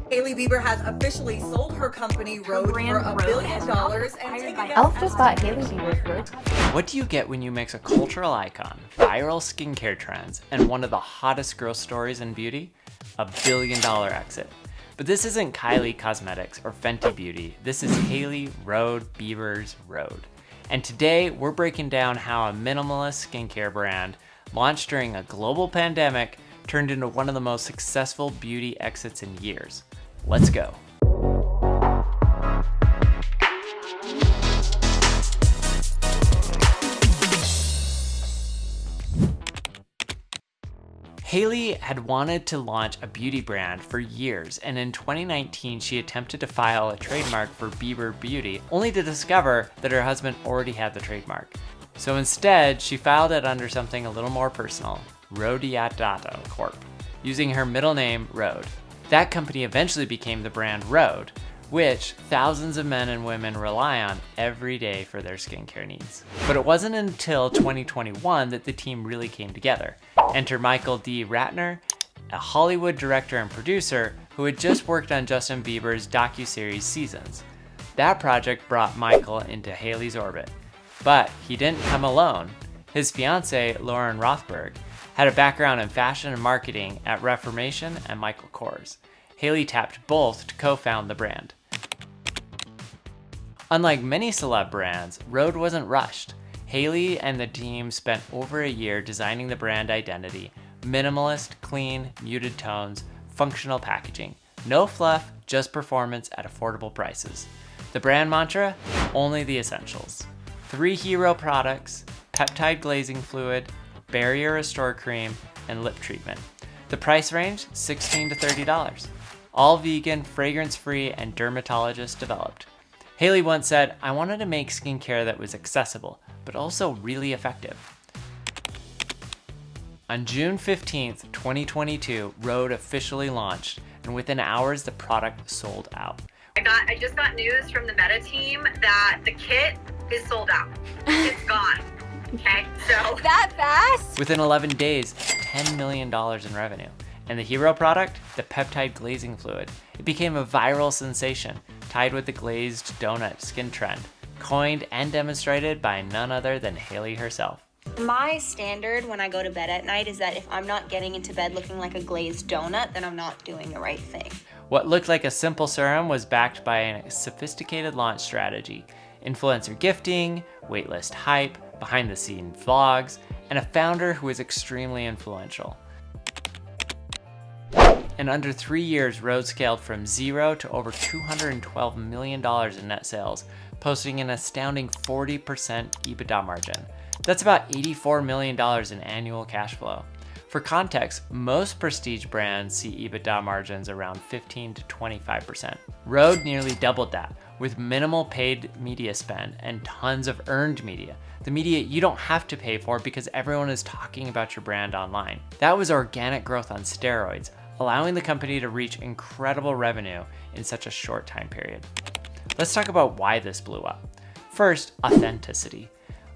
Hailey Bieber has officially sold her company Rhode for $1 billion and taken down e.l.f. just bought Hailey Bieber's Rhode. What do you get when you mix a cultural icon, viral skincare trends, and one of the hottest growth stories in beauty? $1 billion exit. But this isn't Kylie Cosmetics or Fenty Beauty. This is Hailey Rhode Bieber's Rhode. And today we're breaking down how a minimalist skincare brand launched during a global pandemic turned into one of the most successful beauty exits in years. Let's go. Hailey had wanted to launch a beauty brand for years, and in 2019 she attempted to file a trademark for Bieber Beauty, only to discover that her husband already had the trademark. So instead, she filed it under something a little more personal, Rhodiadato Corp, using her middle name, Rhode. That company eventually became the brand Rhode, which thousands of men and women rely on every day for their skincare needs. But it wasn't until 2021 that the team really came together. Enter Michael D. Ratner, a Hollywood director and producer who had just worked on Justin Bieber's docuseries Seasons. That project brought Michael into Hailey's orbit. But he didn't come alone. His fiancée, Lauren Rothberg, had a background in fashion and marketing at Reformation and Michael Kors. Hailey tapped both to co-found the brand. Unlike many celeb brands, Rhode wasn't rushed. Hailey and the team spent over a year designing the brand identity, minimalist, clean, muted tones, functional packaging. No fluff, just performance at affordable prices. The brand mantra, only the essentials. 3 hero products, peptide glazing fluid, barrier restore cream, and lip treatment. The price range, $16 to $30. All vegan, fragrance-free, and dermatologist developed. Hailey once said, "I wanted to make skincare that was accessible, but also really effective." On June 15th, 2022, Rhode officially launched, and within hours, the product sold out. I just got news from the Meta team that the kit is sold out. It's gone. Okay, so That fast? Within 11 days, $10 million in revenue. And the hero product, the peptide glazing fluid, it became a viral sensation, tied with the glazed donut skin trend, coined and demonstrated by none other than Hailey herself. My standard when I go to bed at night is that if I'm not getting into bed looking like a glazed donut, then I'm not doing the right thing. What looked like a simple serum was backed by a sophisticated launch strategy, influencer gifting, waitlist hype, behind-the-scenes vlogs, and a founder who was extremely influential. In under 3 years, Rhode scaled from 0 to over $212 million in net sales, posting an astounding 40% EBITDA margin. That's about $84 million in annual cash flow. For context, most prestige brands see EBITDA margins around 15 to 25%. Rhode nearly doubled that, with minimal paid media spend and tons of earned media. The media you don't have to pay for because everyone is talking about your brand online. That was organic growth on steroids, allowing the company to reach incredible revenue in such a short time period. Let's talk about why this blew up. First, authenticity.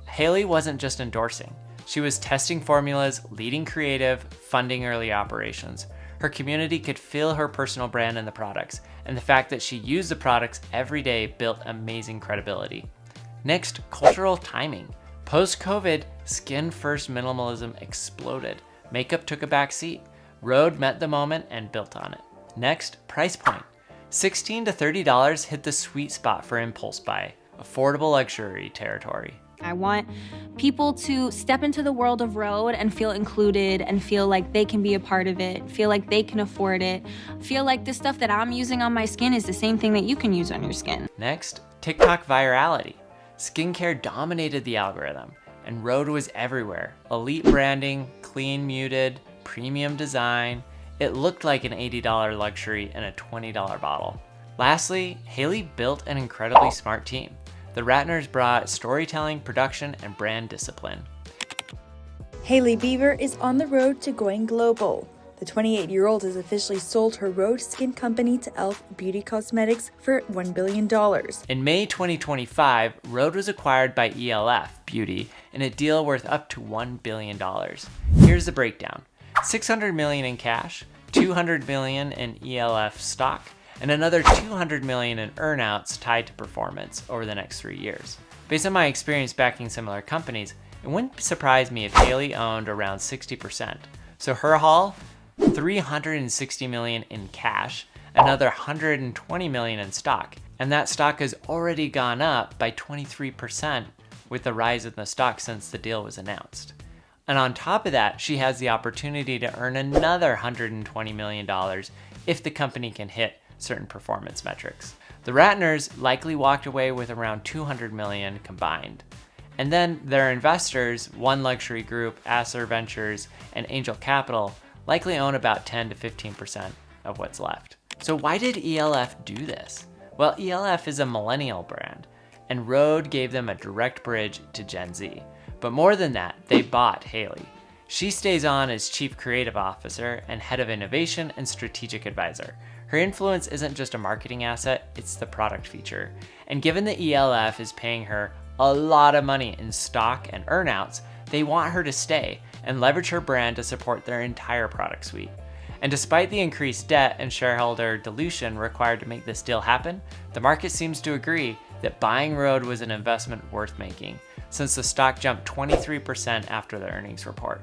Hailey wasn't just endorsing. She was testing formulas, leading creative, funding early operations. Her community could feel her personal brand in the products, and the fact that she used the products every day built amazing credibility. Next, cultural timing. Post-COVID, skin-first minimalism exploded. Makeup took a back seat. Rhode met the moment and built on it. Next, price point. $16 to $30 hit the sweet spot for impulse buy, affordable luxury territory. I want people to step into the world of Rhode and feel included and feel like they can be a part of it, feel like they can afford it, feel like the stuff that I'm using on my skin is the same thing that you can use on your skin. Next, TikTok virality. Skincare dominated the algorithm, and Rhode was everywhere. Elite branding, clean muted, premium design. It looked like an $80 luxury in a $20 bottle. Lastly, Hailey built an incredibly smart team. The Ratners brought storytelling, production, and brand discipline. Hailey Bieber is on the road to going global. The 28-year-old has officially sold her Rhode skin company to e.l.f. Beauty Cosmetics for $1 billion. In May 2025, Rhode was acquired by e.l.f. Beauty in a deal worth up to $1 billion. Here's the breakdown. $600 million in cash, $200 million in e.l.f. stock, and another $200 million in earnouts tied to performance over the next 3 years. Based on my experience backing similar companies, it wouldn't surprise me if Hailey owned around 60%. So her haul, $360 million in cash, another $120 million in stock, and that stock has already gone up by 23% with the rise in the stock since the deal was announced. And on top of that, she has the opportunity to earn another $120 million if the company can hit certain performance metrics. The Ratners likely walked away with around $200 million combined. And then their investors, One Luxury Group, Asser Ventures, and Angel Capital, likely own about 10 to 15% of what's left. So why did e.l.f. do this? Well, e.l.f. is a millennial brand, and Rhode gave them a direct bridge to Gen Z. But more than that, they bought Hailey. She stays on as Chief Creative Officer and Head of Innovation and Strategic Advisor. Her influence isn't just a marketing asset, it's the product feature. And given that e.l.f. is paying her a lot of money in stock and earnouts, they want her to stay and leverage her brand to support their entire product suite. And despite the increased debt and shareholder dilution required to make this deal happen, the market seems to agree that buying Rhode was an investment worth making, since the stock jumped 23% after the earnings report.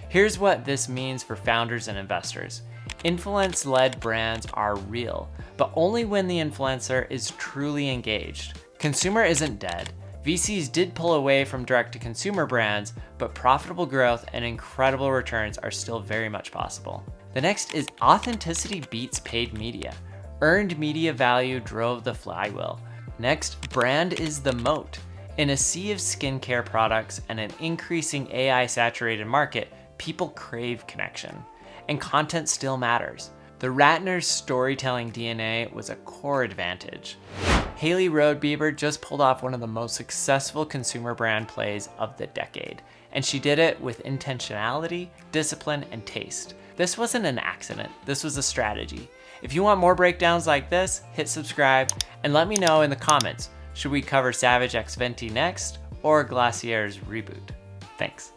Here's what this means for founders and investors. Influence-led brands are real, but only when the influencer is truly engaged. Consumer isn't dead. VCs did pull away from direct-to-consumer brands, but profitable growth and incredible returns are still very much possible. The next is authenticity beats paid media. Earned media value drove the flywheel. Next, brand is the moat. In a sea of skincare products and an increasing AI-saturated market, people crave connection, and content still matters. The Ratners' storytelling DNA was a core advantage. Hailey Rhode Bieber just pulled off one of the most successful consumer brand plays of the decade, and she did it with intentionality, discipline, and taste. This wasn't an accident, this was a strategy. If you want more breakdowns like this, hit subscribe, and let me know in the comments, should we cover Savage X Venti next, or Glacier's reboot? Thanks.